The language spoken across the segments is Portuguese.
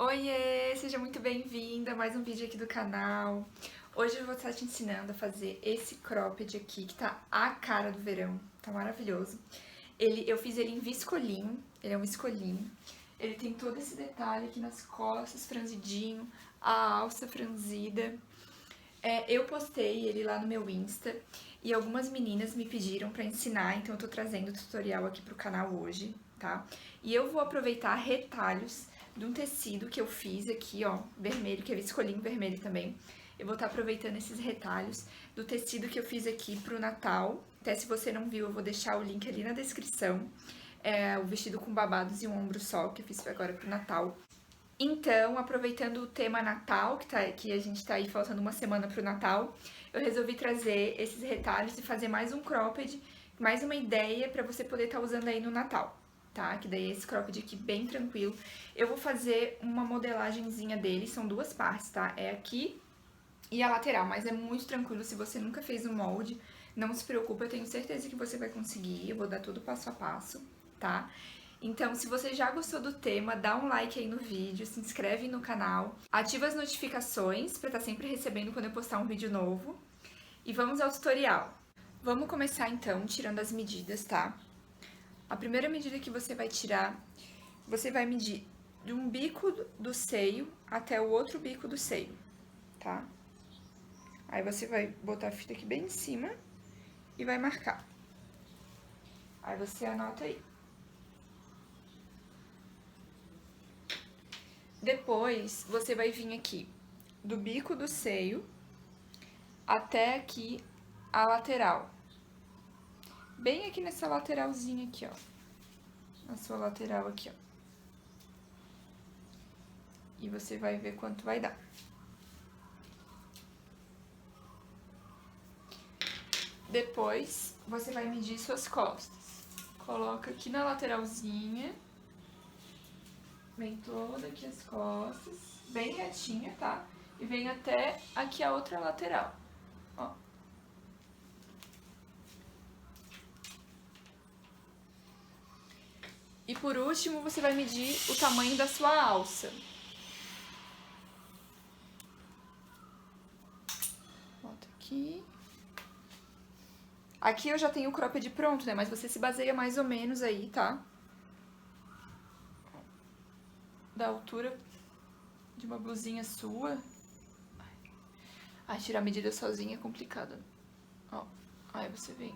Oiê, seja muito bem-vinda a mais um vídeo aqui do canal. Hoje eu vou estar te ensinando a fazer esse cropped aqui, que tá a cara do verão, tá maravilhoso. Eu fiz ele em viscolinho, ele é um viscolinho. Ele tem todo esse detalhe aqui nas costas, franzidinho, a alça franzida. Eu postei ele lá no meu Insta e algumas meninas me pediram pra ensinar, então eu tô trazendo o tutorial aqui pro canal hoje, tá? E eu vou aproveitar retalhos de um tecido que eu fiz aqui, ó, vermelho, que é viscolinho vermelho também. Eu vou estar aproveitando esses retalhos do tecido que eu fiz aqui pro Natal. Até se você não viu, eu vou deixar o link ali na descrição. É o vestido com babados e um ombro só, que eu fiz agora pro Natal. Então, aproveitando o tema Natal, que a gente tá aí faltando uma semana pro Natal, eu resolvi trazer esses retalhos e fazer mais um cropped, mais uma ideia pra você poder estar usando aí no Natal, tá? Que daí é esse cropped aqui bem tranquilo. Eu vou fazer uma modelagenzinha dele, são duas partes, tá? É aqui e a lateral, mas é muito tranquilo se você nunca fez o molde. Não se preocupe, eu tenho certeza que você vai conseguir, eu vou dar tudo passo a passo, tá? Então, se você já gostou do tema, dá um like aí no vídeo, se inscreve no canal, ativa as notificações para estar sempre recebendo quando eu postar um vídeo novo. E vamos ao tutorial. Vamos começar então tirando as medidas, tá? A primeira medida que você vai tirar, você vai medir de um bico do seio até o outro bico do seio, tá? Aí você vai botar a fita aqui bem em cima e vai marcar. Aí você anota aí. Depois, você vai vir aqui do bico do seio até aqui a lateral. Bem aqui nessa lateralzinha aqui, ó. Na sua lateral aqui, ó. E você vai ver quanto vai dar. Depois, você vai medir suas costas. Coloca aqui na lateralzinha. Vem toda aqui as costas, bem retinha, tá? E vem até aqui a outra lateral, ó. E por último, você vai medir o tamanho da sua alça. Bota aqui. Aqui eu já tenho o cropped pronto, né? Mas você se baseia mais ou menos aí, tá? Da altura de uma blusinha sua. Ai, tirar a medida sozinha é complicado. Ó, aí você vem.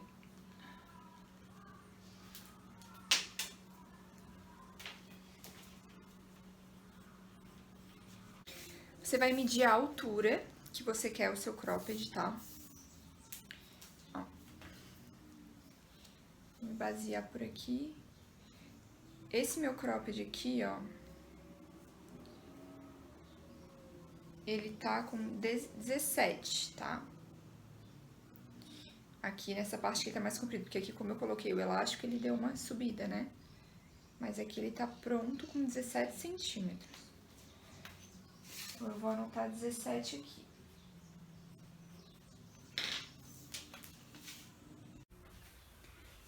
Você vai medir a altura que você quer o seu cropped, tá? Ó. Vou me basear por aqui. Esse meu cropped aqui, ó, ele tá com 17, tá? Aqui nessa parte que tá mais comprido, porque aqui como eu coloquei o elástico, ele deu uma subida, né? Mas aqui ele tá pronto com 17 centímetros. Então, eu vou anotar 17 aqui.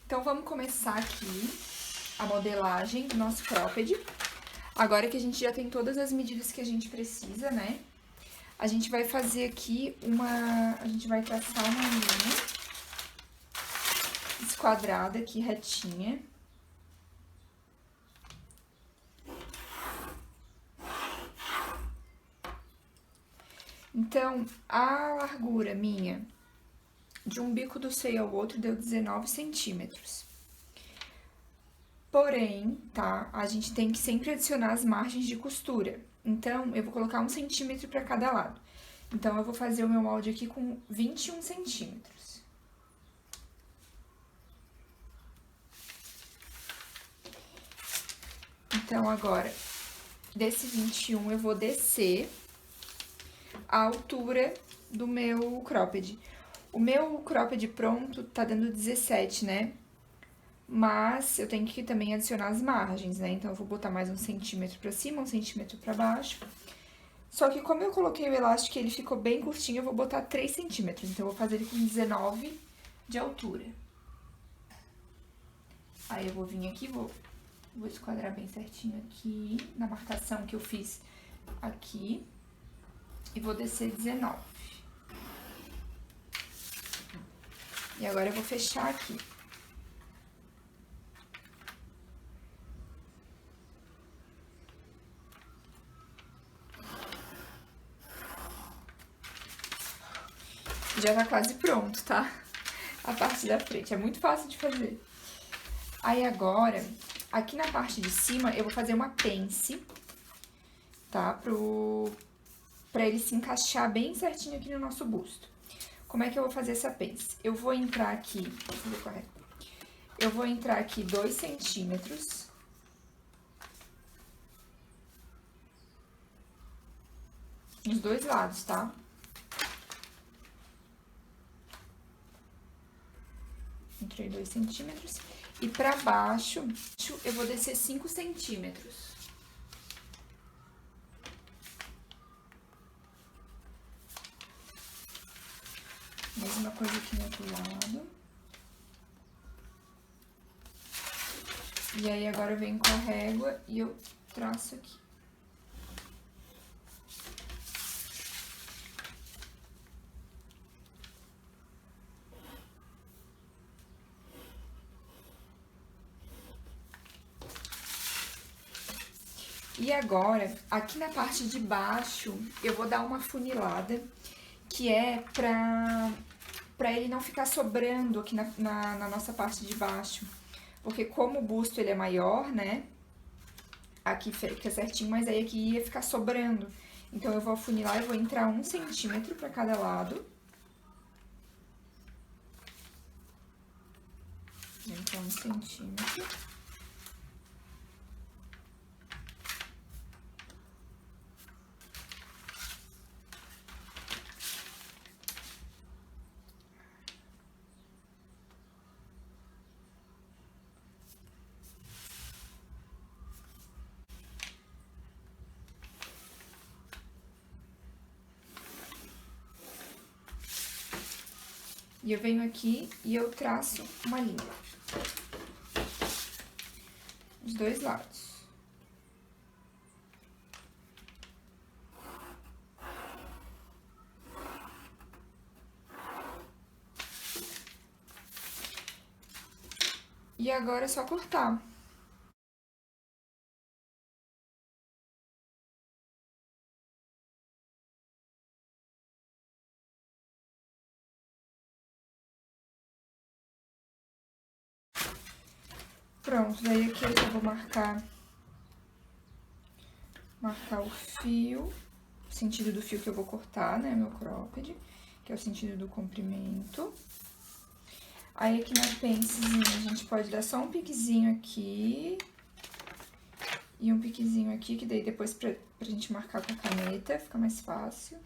Então, vamos começar aqui a modelagem do nosso cropped. Agora que a gente já tem todas as medidas que a gente precisa, né? A gente vai fazer aqui a gente vai traçar uma linha esquadrada aqui, retinha. Então, a largura minha de um bico do seio ao outro deu 19 centímetros. Porém, tá? A gente tem que sempre adicionar as margens de costura. Então, eu vou colocar 1 centímetro para cada lado. Então, eu vou fazer o meu molde aqui com 21 centímetros. Então, agora, desse 21, eu vou descer a altura do meu cropped. O meu cropped pronto tá dando 17, né? Mas eu tenho que também adicionar as margens, né? Então, eu vou botar mais 1 centímetro pra cima, 1 centímetro pra baixo. Só que como eu coloquei o elástico e ele ficou bem curtinho, eu vou botar 3 centímetros. Então, eu vou fazer ele com 19 de altura. Aí, eu vou vir aqui, vou esquadrar bem certinho aqui, na marcação que eu fiz aqui e vou descer 19. E agora eu vou fechar aqui. Já tá quase pronto, tá? A parte da frente, é muito fácil de fazer. Aí agora, aqui na parte de cima, eu vou fazer uma pence, tá? Pra ele se encaixar bem certinho aqui no nosso busto. Como é que eu vou fazer essa pence? Eu vou entrar aqui, deixa eu ver qual é. Eu vou entrar aqui 2 centímetros. Nos dois lados, tá? Entrei 2 centímetros. E pra baixo, eu vou descer 5 centímetros. Mesma coisa aqui no outro lado. E aí, agora eu venho com a régua e eu traço aqui. E agora, aqui na parte de baixo, eu vou dar uma funilada, que é pra ele não ficar sobrando aqui na nossa parte de baixo. Porque como o busto ele é maior, né? Aqui fica certinho, mas aí aqui ia ficar sobrando. Então, eu vou afunilar e vou entrar 1 centímetro pra cada lado. Vou entrar 1 centímetro. E eu venho aqui e eu traço uma linha. Dos dois lados. E agora é só cortar. Pronto, daí aqui eu já vou marcar o fio, o sentido do fio que eu vou cortar, né, meu cropped, que é o sentido do comprimento. Aí aqui na pencezinha a gente pode dar só um piquezinho aqui e um piquezinho aqui, que daí depois pra gente marcar com a caneta fica mais fácil.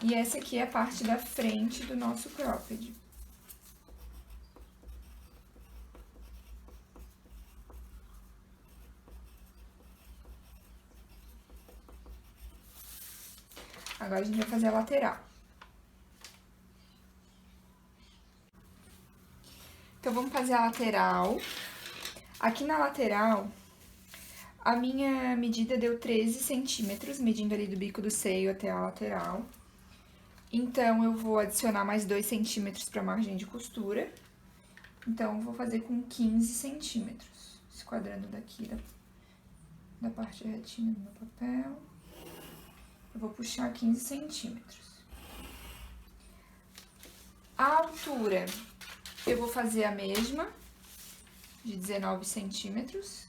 E essa aqui é a parte da frente do nosso cropped. Agora a gente vai fazer a lateral. Então, vamos fazer a lateral. Aqui na lateral, a minha medida deu 13 centímetros, medindo ali do bico do seio até a lateral. Então, eu vou adicionar mais 2 centímetros para a margem de costura. Então, vou fazer com 15 centímetros. Esse quadrando daqui da parte retinha do meu papel. Eu vou puxar 15 centímetros. A altura, eu vou fazer a mesma, de 19 centímetros.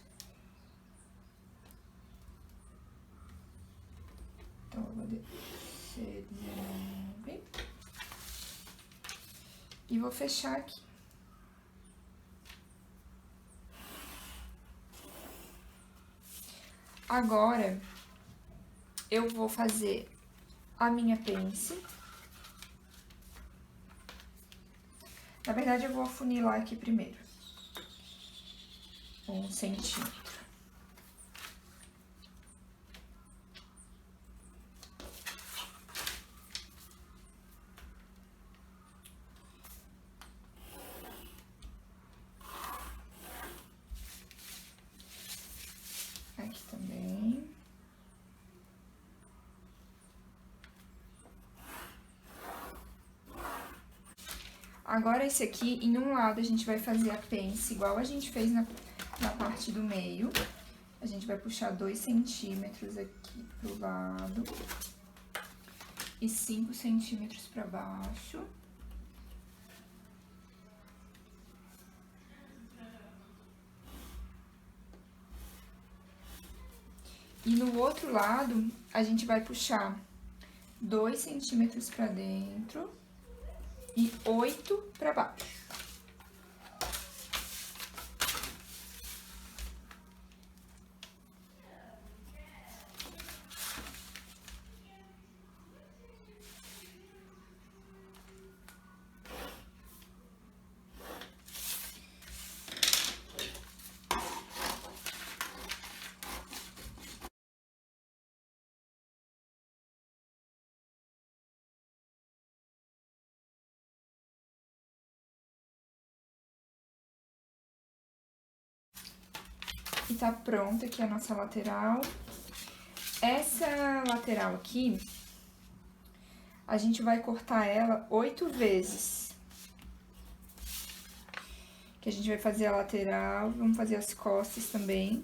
Então, eu vou descer 19. E vou fechar aqui. Agora, eu vou fazer a minha pence. Na verdade, eu vou afunilar aqui primeiro. 1 centímetro. Agora, esse aqui, em um lado, a gente vai fazer a pence, igual a gente fez na parte do meio. A gente vai puxar 2 centímetros aqui pro lado e 5 centímetros pra baixo. E no outro lado, a gente vai puxar 2 centímetros pra dentro e 8 pra baixo. E tá pronta aqui a nossa lateral. Essa lateral aqui, a gente vai cortar ela 8 vezes. Que a gente vai fazer a lateral, vamos fazer as costas também.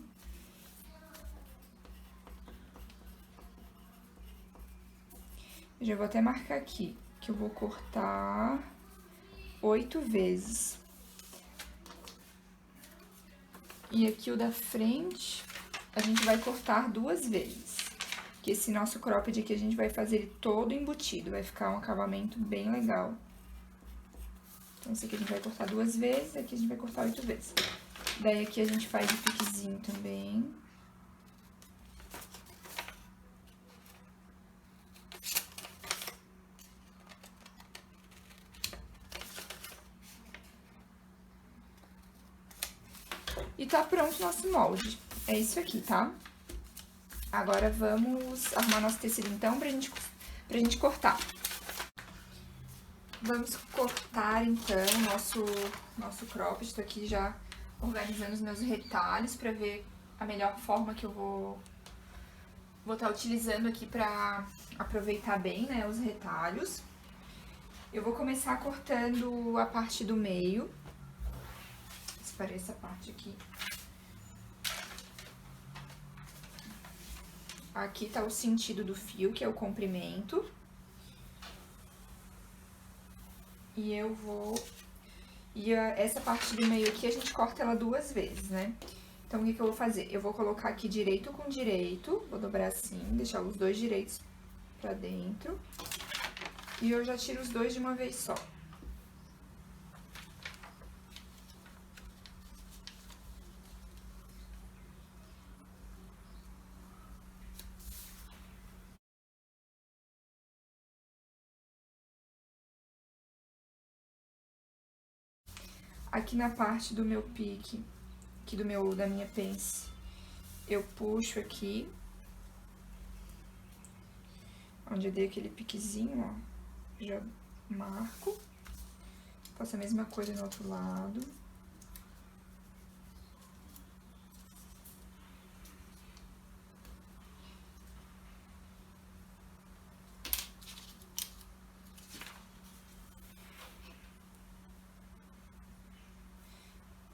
Eu já vou até marcar aqui, que eu vou cortar 8 vezes. E aqui o da frente, a gente vai cortar 2 vezes. Que esse nosso cropped aqui, a gente vai fazer ele todo embutido, vai ficar um acabamento bem legal. Então, esse aqui a gente vai cortar 2 vezes, aqui a gente vai cortar 8 vezes. Daí, aqui a gente faz o piquezinho também. E tá pronto o nosso molde. É isso aqui, tá? Agora, vamos arrumar nosso tecido, então, pra gente cortar. Vamos cortar, então, nosso cropped. Tô aqui já organizando os meus retalhos pra ver a melhor forma que eu vou estar utilizando aqui pra aproveitar bem, né, os retalhos. Eu vou começar cortando a parte do meio. Separei essa parte aqui. Aqui tá o sentido do fio, que é o comprimento. E eu vou... essa parte do meio aqui, a gente corta ela 2 vezes, né? Então, o que eu vou fazer? Eu vou colocar aqui direito com direito, vou dobrar assim, deixar os 2 direitos pra dentro. E eu já tiro os 2 de uma vez só. Aqui na parte do meu pique, aqui da minha pence, eu puxo aqui, onde eu dei aquele piquezinho, ó, já marco. Faço a mesma coisa no outro lado.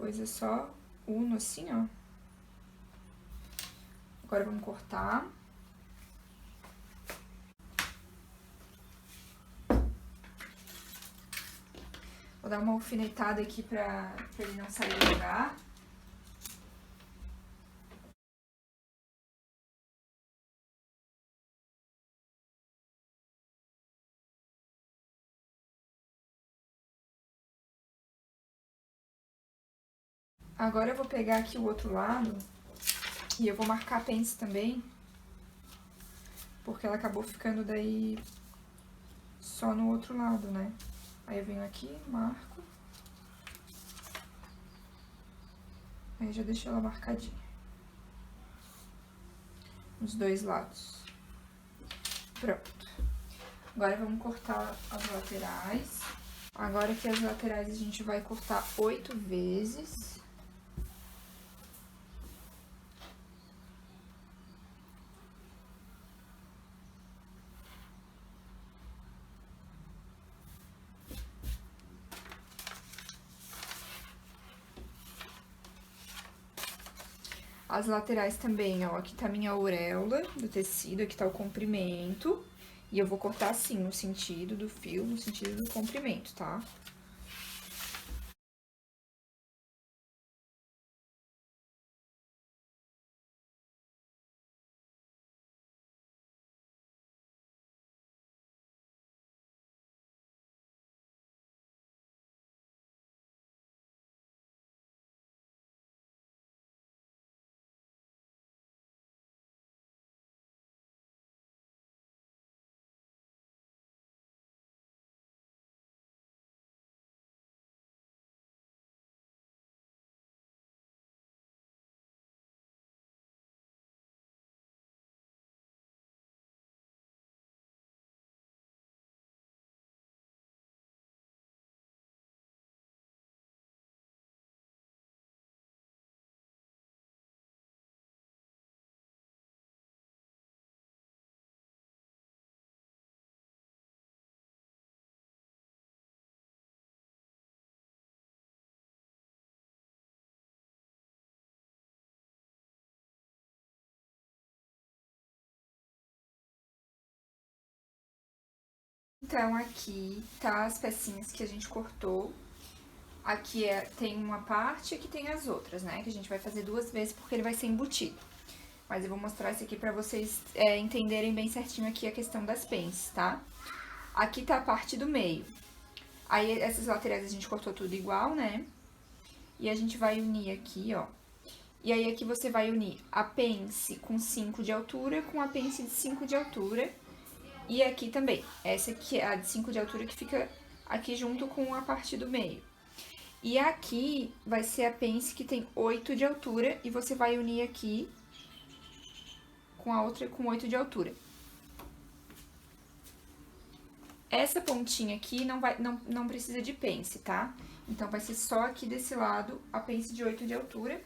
Depois é só uno assim, ó. Agora vamos cortar. Vou dar uma alfinetada aqui pra ele não sair do lugar. Agora eu vou pegar aqui o outro lado e eu vou marcar a pence também, porque ela acabou ficando daí só no outro lado, né? Aí eu venho aqui, marco. Aí já deixo ela marcadinha. Os 2 lados. Pronto. Agora vamos cortar as laterais. Agora que as laterais a gente vai cortar 8 vezes. As laterais também, ó, aqui tá a minha auréola do tecido, aqui tá o comprimento. E eu vou cortar assim, no sentido do fio, no sentido do comprimento, tá? Então, aqui tá as pecinhas que a gente cortou. Aqui tem uma parte e aqui tem as outras, né? Que a gente vai fazer 2 vezes porque ele vai ser embutido. Mas eu vou mostrar isso aqui pra vocês entenderem bem certinho aqui a questão das pences, tá? Aqui tá a parte do meio. Aí, essas laterais a gente cortou tudo igual, né? E a gente vai unir aqui, ó. E aí, aqui você vai unir a pence com 5 de altura com a pence de 5 de altura. E aqui também. Essa aqui é a de 5 de altura que fica aqui junto com a parte do meio. E aqui vai ser a pence que tem 8 de altura e você vai unir aqui com a outra com 8 de altura. Essa pontinha aqui não precisa de pence, tá? Então, vai ser só aqui desse lado a pence de 8 de altura.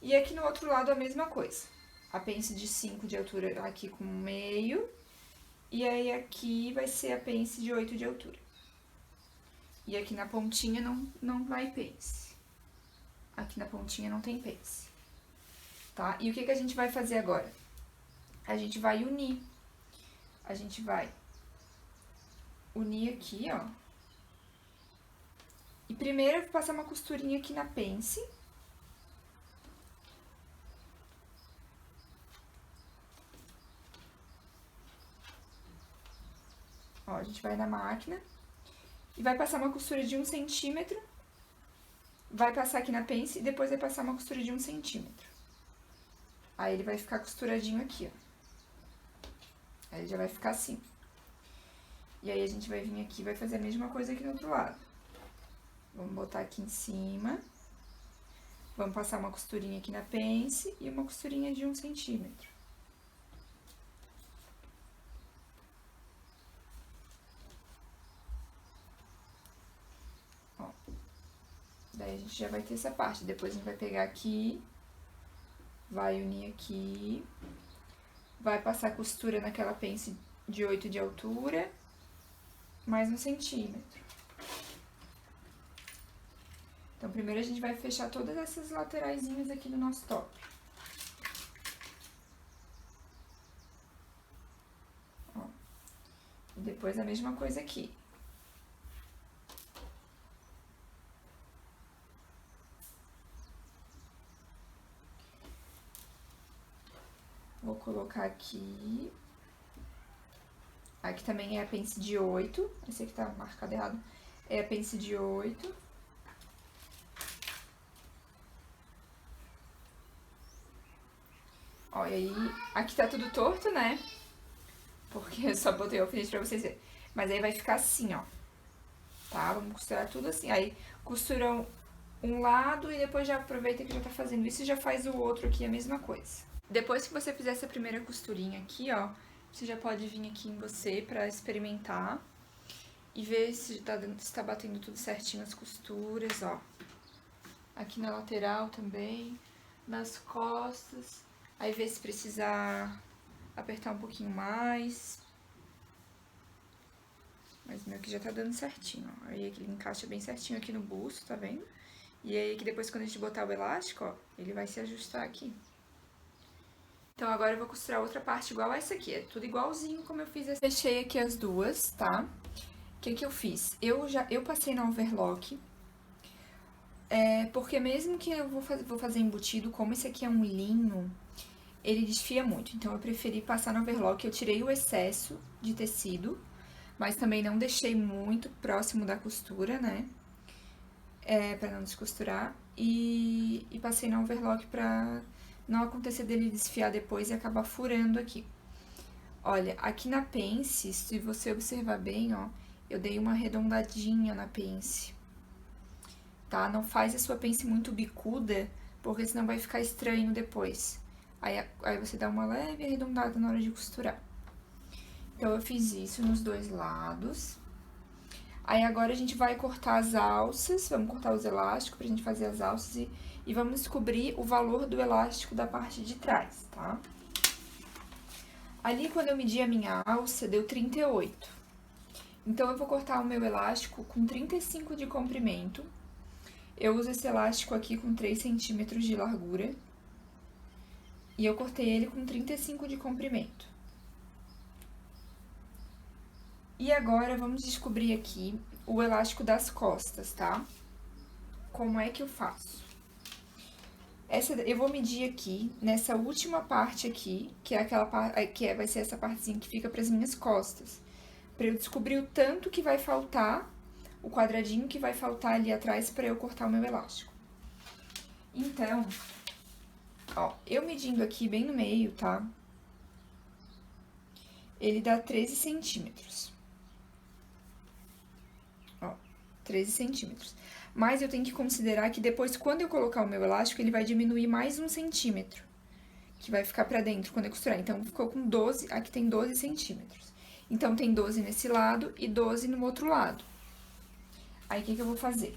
E aqui no outro lado a mesma coisa. A pence de 5 de altura aqui com meio. E aí, aqui vai ser a pence de 8 de altura. E aqui na pontinha não vai pence. Aqui na pontinha não tem pence. Tá? E o que a gente vai fazer agora? A gente vai unir. A gente vai unir aqui, ó. E primeiro eu vou passar uma costurinha aqui na pence. Ó, a gente vai na máquina e vai passar uma costura de 1 centímetro. Vai passar aqui na pence e depois vai passar uma costura de 1 centímetro. Aí ele vai ficar costuradinho aqui, ó. Aí ele já vai ficar assim. E aí a gente vai vir aqui e vai fazer a mesma coisa aqui do outro lado. Vamos botar aqui em cima. Vamos passar uma costurinha aqui na pence e uma costurinha de 1 centímetro. Ó. Daí a gente já vai ter essa parte. Depois a gente vai pegar aqui, vai unir aqui, vai passar costura naquela pence de 8 de altura, mais 1 centímetro. Então, primeiro a gente vai fechar todas essas lateraisinhas aqui do nosso top. Ó. E depois a mesma coisa aqui. Vou colocar aqui. Aqui também é a pence de 8. Esse aqui tá marcado errado. É a pence de 8. Ó, e aí, aqui tá tudo torto, né? Porque eu só botei o alfinete pra vocês verem. Mas aí vai ficar assim, ó. Tá? Vamos costurar tudo assim. Aí, costura um lado e depois já aproveita que já tá fazendo isso e já faz o outro aqui a mesma coisa. Depois que você fizer essa primeira costurinha aqui, ó, você já pode vir aqui em você pra experimentar e ver se tá batendo tudo certinho as costuras, ó. Aqui na lateral também, nas costas. Aí ver se precisar apertar um pouquinho mais. Mas o meu aqui já tá dando certinho, ó. Aí ele encaixa bem certinho aqui no busto, tá vendo? E aí que depois quando a gente botar o elástico, ó, ele vai se ajustar aqui. Então agora eu vou costurar outra parte igual a essa aqui, é tudo igualzinho como eu fiz essa. Fechei aqui as duas, tá? O que que eu fiz? Eu passei na overlock, porque mesmo que eu vou fazer embutido, como esse aqui é um linho, ele desfia muito. Então eu preferi passar na overlock, eu tirei o excesso de tecido, mas também não deixei muito próximo da costura, né? Pra não descosturar. E passei na overlock pra não acontecer dele desfiar depois e acabar furando aqui. Olha, aqui na pence, se você observar bem, ó, eu dei uma arredondadinha na pence, tá? Não faz a sua pence muito bicuda, porque senão vai ficar estranho depois. Aí você dá uma leve arredondada na hora de costurar. Então, eu fiz isso nos dois lados. Aí, agora a gente vai cortar as alças, vamos cortar os elásticos pra gente fazer as alças e vamos descobrir o valor do elástico da parte de trás, tá? Ali, quando eu medi a minha alça, deu 38. Então, eu vou cortar o meu elástico com 35 de comprimento. Eu uso esse elástico aqui com 3 centímetros de largura. E eu cortei ele com 35 de comprimento. E agora, vamos descobrir aqui o elástico das costas, tá? Como é que eu faço? Eu vou medir aqui, nessa última parte aqui, que é aquela parte, vai ser essa partezinha que fica pras minhas costas. Pra eu descobrir o tanto que vai faltar, o quadradinho que vai faltar ali atrás pra eu cortar o meu elástico. Então, ó, eu medindo aqui bem no meio, tá? Ele dá 13 centímetros. Ó, 13 centímetros. Mas eu tenho que considerar que depois, quando eu colocar o meu elástico, ele vai diminuir mais 1 centímetro. Que vai ficar pra dentro quando eu costurar. Então, ficou com 12, aqui tem 12 centímetros. Então, tem 12 nesse lado e 12 no outro lado. Aí, o que eu vou fazer?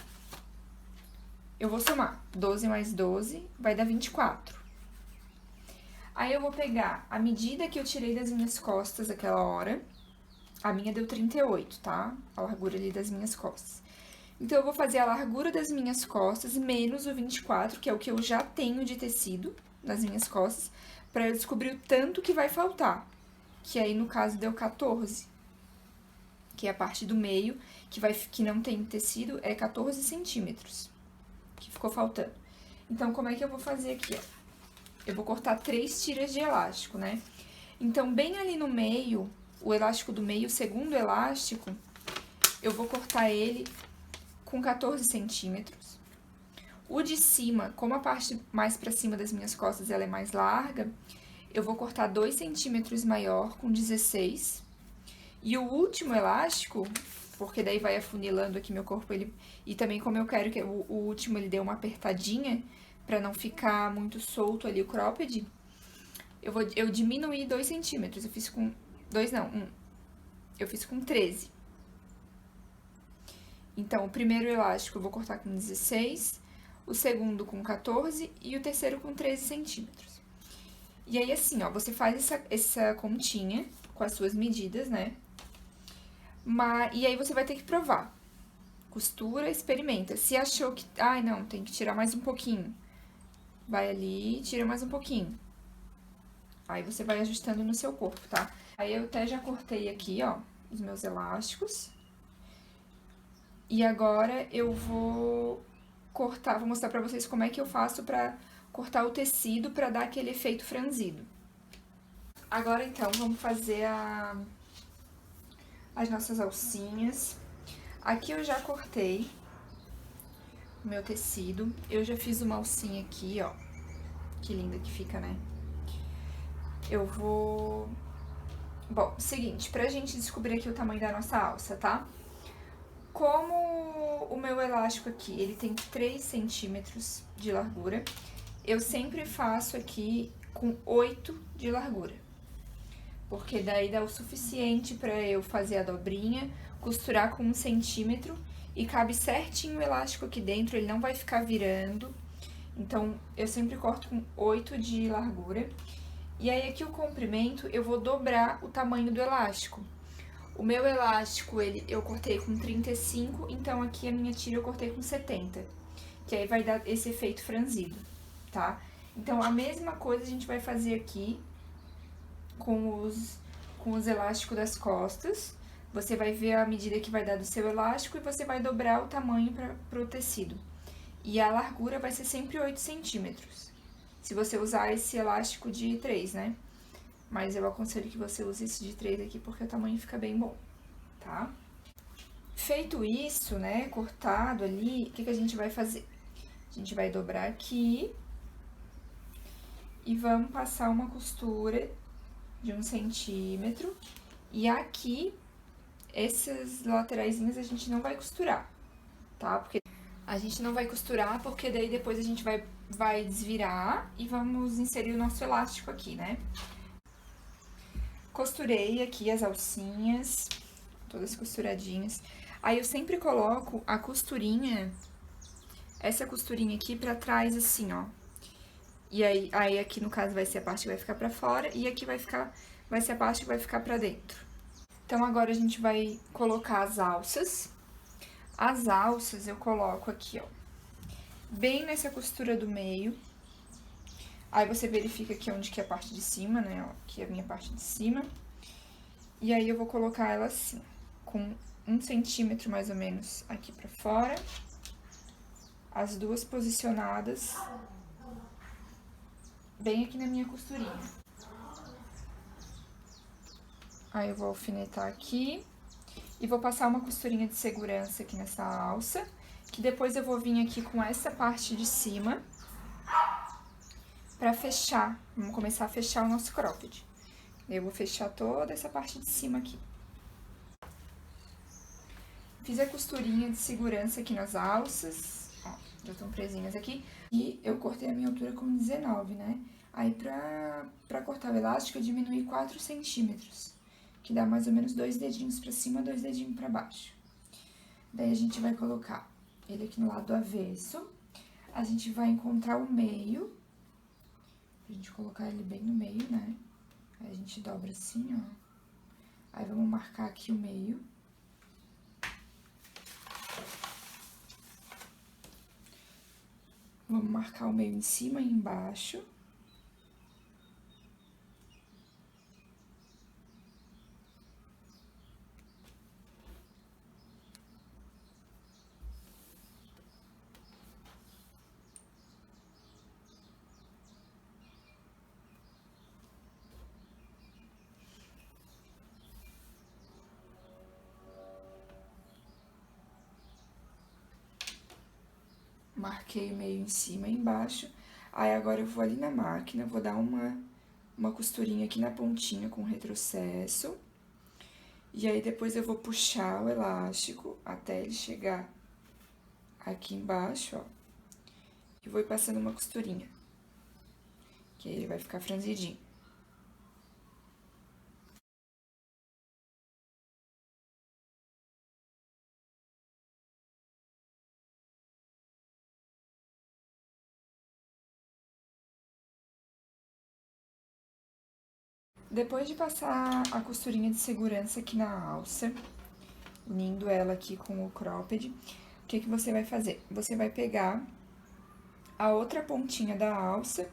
Eu vou somar 12 mais 12, vai dar 24. Aí, eu vou pegar a medida que eu tirei das minhas costas aquela hora. A minha deu 38, tá? A largura ali das minhas costas. Então, eu vou fazer a largura das minhas costas menos o 24, que é o que eu já tenho de tecido nas minhas costas, pra eu descobrir o tanto que vai faltar. Que aí, no caso, deu 14. Que é a parte do meio, que não tem tecido, é 14 centímetros. Que ficou faltando. Então, como é que eu vou fazer aqui, ó? Eu vou cortar 3 tiras de elástico, né? Então, bem ali no meio, o elástico do meio, o segundo elástico, eu vou cortar ele com 14 centímetros. O de cima, como a parte mais pra cima das minhas costas ela é mais larga, eu vou cortar 2 centímetros maior, com 16. E o último elástico, porque daí vai afunilando aqui meu corpo, e também como eu quero que o último ele dê uma apertadinha, pra não ficar muito solto ali o cropped, eu diminuí 2 centímetros, eu fiz com... 2 não, 1. Eu fiz com 13. Então, o primeiro elástico eu vou cortar com 16, o segundo com 14 e o terceiro com 13 centímetros. E aí, assim, ó, você faz essa continha com as suas medidas, né? E aí, você vai ter que provar. Costura, experimenta. Se achou que... Ai, não, tem que tirar mais um pouquinho. Vai ali, tira mais um pouquinho. Aí, você vai ajustando no seu corpo, tá? Aí, eu até já cortei aqui, ó, os meus elásticos. E agora, eu vou cortar, vou mostrar pra vocês como é que eu faço pra cortar o tecido pra dar aquele efeito franzido. Agora, então, vamos fazer as nossas alcinhas. Aqui eu já cortei o meu tecido. Eu já fiz uma alcinha aqui, ó. Que linda que fica, né? Eu vou... Bom, seguinte, pra gente descobrir aqui o tamanho da nossa alça, tá? Como o meu elástico aqui, ele tem 3 centímetros de largura, eu sempre faço aqui com 8 de largura. Porque daí dá o suficiente pra eu fazer a dobrinha, costurar com 1 centímetro e cabe certinho o elástico aqui dentro, ele não vai ficar virando. Então, eu sempre corto com 8 de largura. E aí, aqui o comprimento, eu vou dobrar o tamanho do elástico. O meu elástico, eu cortei com 35, então aqui a minha tira eu cortei com 70. Que aí vai dar esse efeito franzido, tá? Então, a mesma coisa a gente vai fazer aqui com os elásticos das costas. Você vai ver a medida que vai dar do seu elástico e você vai dobrar o tamanho para o tecido. E a largura vai ser sempre 8 centímetros. Se você usar esse elástico de 3, né? Mas eu aconselho que você use esse de 3 aqui porque o tamanho fica bem bom, tá? Feito isso, né, cortado ali, o que a gente vai fazer? A gente vai dobrar aqui e vamos passar uma costura de 1 centímetro. E aqui, esses lateraisinhos a gente não vai costurar, tá? Porque a gente não vai costurar porque daí depois a gente vai desvirar e vamos inserir o nosso elástico aqui, né? Costurei aqui as alcinhas, todas costuradinhas. Aí eu sempre coloco a costurinha, essa costurinha aqui pra trás assim, ó. E aí aqui no caso vai ser a parte que vai ficar pra fora e aqui vai ser a parte que vai ficar pra dentro. Então agora a gente vai colocar as alças. As alças eu coloco aqui, ó, bem nessa costura do meio. Aí você verifica aqui onde que é a parte de cima, né, ó, aqui é a minha parte de cima. E aí eu vou colocar ela assim, com 1 centímetro mais ou menos aqui pra fora. As duas posicionadas bem aqui na minha costurinha. Aí eu vou alfinetar aqui e vou passar uma costurinha de segurança aqui nessa alça, que depois eu vou vir aqui com essa parte de cima pra fechar. Vamos começar a fechar o nosso cropped. Eu vou fechar toda essa parte de cima aqui. Fiz a costurinha de segurança aqui nas alças, ó, já estão presinhas aqui. E eu cortei a minha altura com 19, né? Aí pra cortar o elástico eu diminui 4 centímetros, que dá mais ou menos 2 dedinhos pra cima, 2 dedinhos pra baixo. Daí a gente vai colocar ele aqui no lado do avesso. A gente vai encontrar o meio, a gente colocar ele bem no meio, né? Aí a gente dobra assim, ó. Aí vamos marcar aqui o meio. Vamos marcar o meio em cima e embaixo. Marquei o meio em cima e embaixo. Aí, agora eu vou ali na máquina, vou dar uma costurinha aqui na pontinha com retrocesso. E aí, depois eu vou puxar o elástico até ele chegar aqui embaixo, ó. E vou ir passando uma costurinha, que aí ele vai ficar franzidinho. Depois de passar a costurinha de segurança aqui na alça, unindo ela aqui com o cropped, o que você vai fazer? Você vai pegar a outra pontinha da alça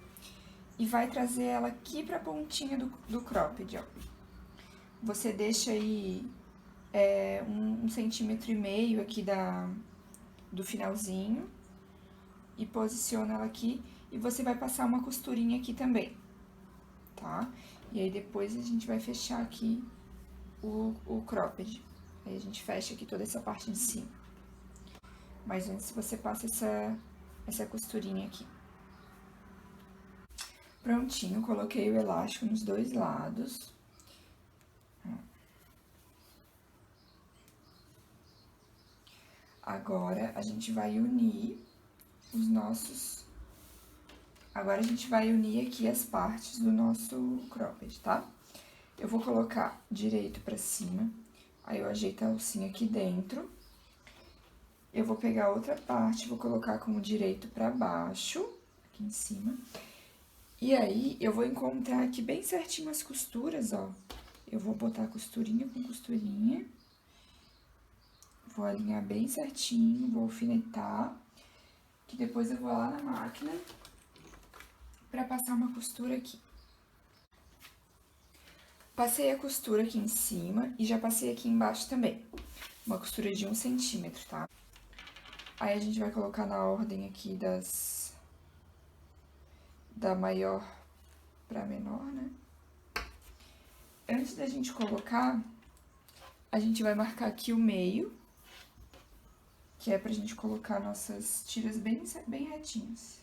e vai trazer ela aqui pra pontinha do cropped, ó. Você deixa aí 1,5 centímetro aqui do finalzinho e posiciona ela aqui e você vai passar uma costurinha aqui também, tá? E aí depois a gente vai fechar aqui o cropped. Aí a gente fecha aqui toda essa parte de cima. Mas antes você passa essa costurinha aqui. Prontinho, coloquei o elástico nos dois lados. Agora, a gente vai unir os nossos... Agora, a gente vai unir aqui as partes do nosso cropped, tá? Eu vou colocar direito pra cima, aí eu ajeito a alcinha aqui dentro. Eu vou pegar outra parte, vou colocar com o direito pra baixo, aqui em cima. E aí, eu vou encontrar aqui bem certinho as costuras, ó. Eu vou botar costurinha com costurinha. Vou alinhar bem certinho, vou alfinetar, que depois eu vou lá na máquina pra passar uma costura aqui. Passei a costura aqui em cima e já passei aqui embaixo também. Uma costura de 1 centímetro, tá? Aí a gente vai colocar na ordem aqui da maior pra menor, né? Antes da gente colocar, a gente vai marcar aqui o meio, que é pra gente colocar nossas tiras bem retinhas.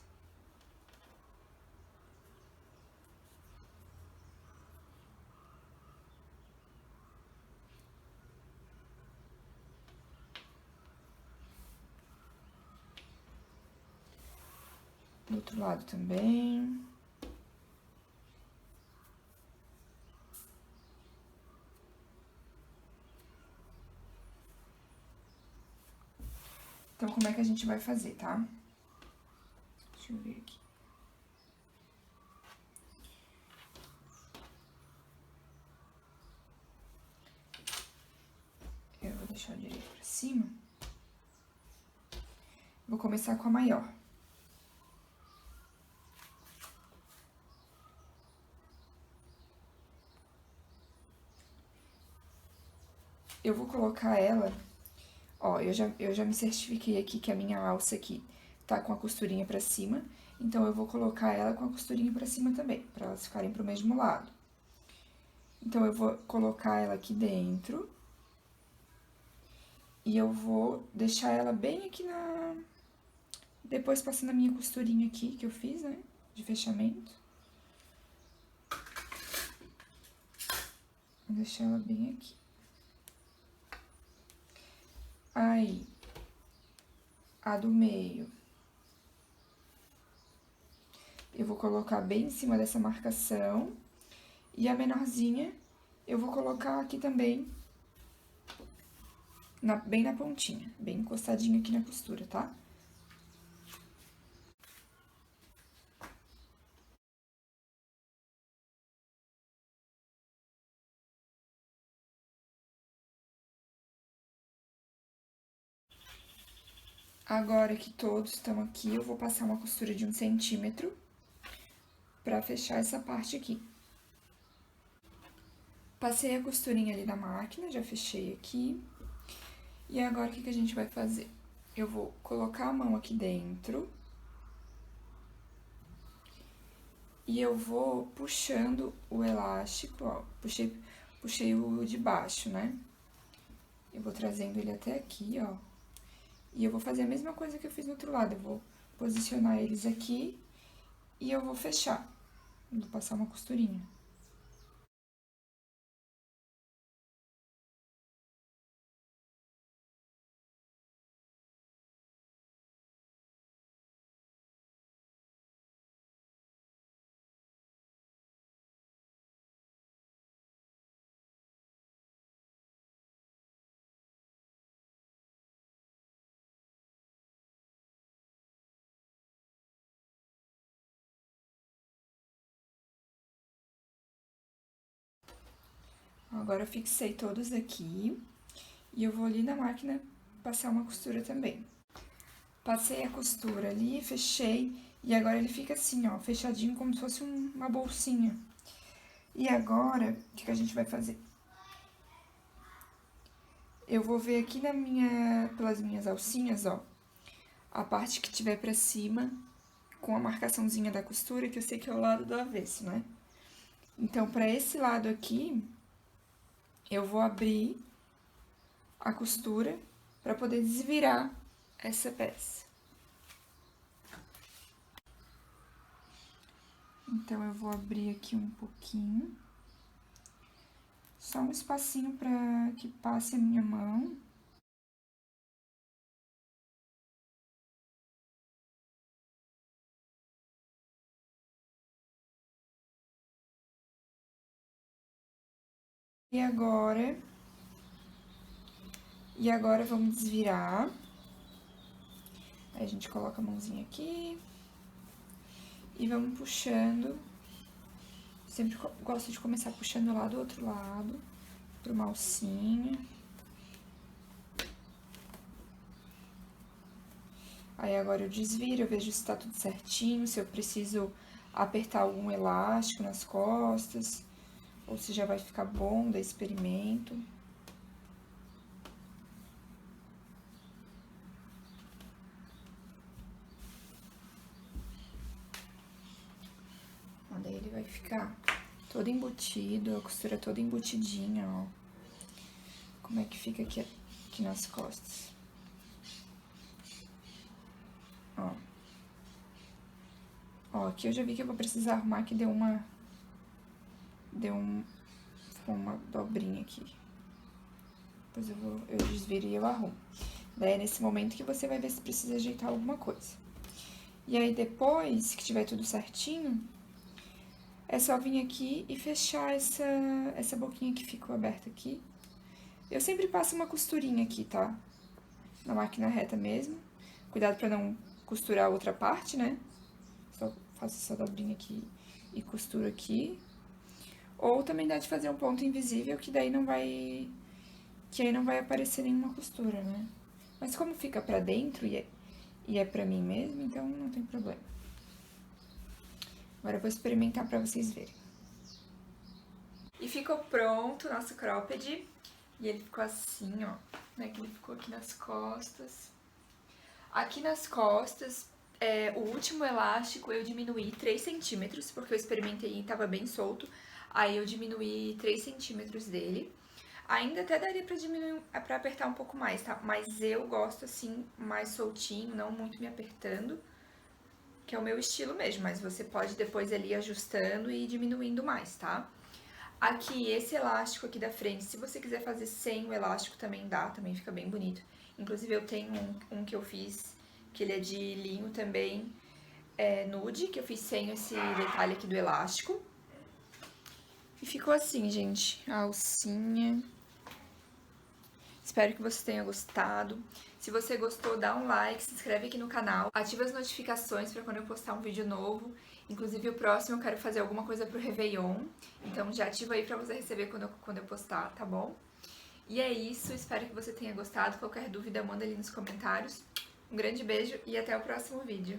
Do outro lado também. Então, como é que a gente vai fazer, tá? Deixa eu ver aqui. Eu vou deixar o direito pra cima. Vou começar com a maior. Eu vou colocar ela... Ó, eu já me certifiquei aqui que a minha alça aqui tá com a costurinha pra cima. Então, eu vou colocar ela com a costurinha pra cima também, pra elas ficarem pro mesmo lado. Então, eu vou colocar ela aqui dentro. E eu vou deixar ela bem aqui na... Depois, passando a minha costurinha aqui, que eu fiz, né? De fechamento. Vou deixar ela bem aqui. Aí, a do meio, eu vou colocar bem em cima dessa marcação. E a menorzinha, eu vou colocar aqui também, bem na pontinha, bem encostadinho aqui na costura, tá? Agora que todos estão aqui, eu vou passar uma costura de 1 centímetro pra fechar essa parte aqui. Passei a costurinha ali na máquina, já fechei aqui. E agora, o que a gente vai fazer? Eu vou colocar a mão aqui dentro. E eu vou puxando o elástico, ó. Puxei o de baixo, né? Eu vou trazendo ele até aqui, ó. E eu vou fazer a mesma coisa que eu fiz no outro lado. Eu vou posicionar eles aqui e eu vou fechar. Vou passar uma costurinha. Agora eu fixei todos aqui e eu vou ali na máquina passar uma costura também. Passei a costura ali, fechei e agora ele fica assim, ó, fechadinho como se fosse uma bolsinha. E agora, o que a gente vai fazer? Eu vou ver aqui pelas minhas alcinhas, ó, a parte que tiver pra cima com a marcaçãozinha da costura, que eu sei que é o lado do avesso, né? Então, pra esse lado aqui, eu vou abrir a costura pra poder desvirar essa peça. Então, eu vou abrir aqui um pouquinho. Só um espacinho pra que passe a minha mão. E agora vamos desvirar. Aí a gente coloca a mãozinha aqui. E vamos puxando. Sempre gosto de começar puxando lá do outro lado, pra uma alcinha. Aí agora eu desviro, eu vejo se tá tudo certinho, se eu preciso apertar algum elástico nas costas. ou se já vai ficar bom, daí experimento. Daí ele vai ficar todo embutido, a costura toda embutidinha, ó. Como é que fica aqui nas costas. Ó. Ó, aqui eu já vi que eu vou precisar arrumar, que ficou uma dobrinha aqui. Depois eu desviro e eu arrumo. Daí é nesse momento que você vai ver se precisa ajeitar alguma coisa. E aí depois que tiver tudo certinho, é só vir aqui e fechar essa boquinha que ficou aberta aqui. Eu sempre passo uma costurinha aqui, tá? Na máquina reta mesmo. Cuidado pra não costurar a outra parte, né? Só faço essa dobrinha aqui e costuro aqui. Ou também dá de fazer um ponto invisível, que daí não vai... que aí não vai aparecer nenhuma costura, né? Mas como fica pra dentro e é pra mim mesmo, então não tem problema. Agora eu vou experimentar pra vocês verem. E ficou pronto o nosso cropped. E ele ficou assim, ó. Né? Que ele ficou aqui nas costas. Aqui nas costas, o último elástico eu diminuí 3 centímetros, porque eu experimentei e tava bem solto. Aí eu diminuí 3 centímetros dele. Ainda até daria pra diminuir, pra apertar um pouco mais, tá? Mas eu gosto assim, mais soltinho, não muito me apertando, que é o meu estilo mesmo. Mas você pode depois ali ajustando e diminuindo mais, tá? Aqui, esse elástico aqui da frente, se você quiser fazer sem o elástico também dá, também fica bem bonito. Inclusive eu tenho um que eu fiz, que ele é de linho também, nude, que eu fiz sem esse detalhe aqui do elástico. E ficou assim, gente, a alcinha. Espero que você tenha gostado. Se você gostou, dá um like, se inscreve aqui no canal, ativa as notificações para quando eu postar um vídeo novo. Inclusive o próximo eu quero fazer alguma coisa pro Réveillon, então já ativa aí pra você receber quando eu postar, tá bom? E é isso, espero que você tenha gostado. Qualquer dúvida, manda ali nos comentários. Um grande beijo e até o próximo vídeo.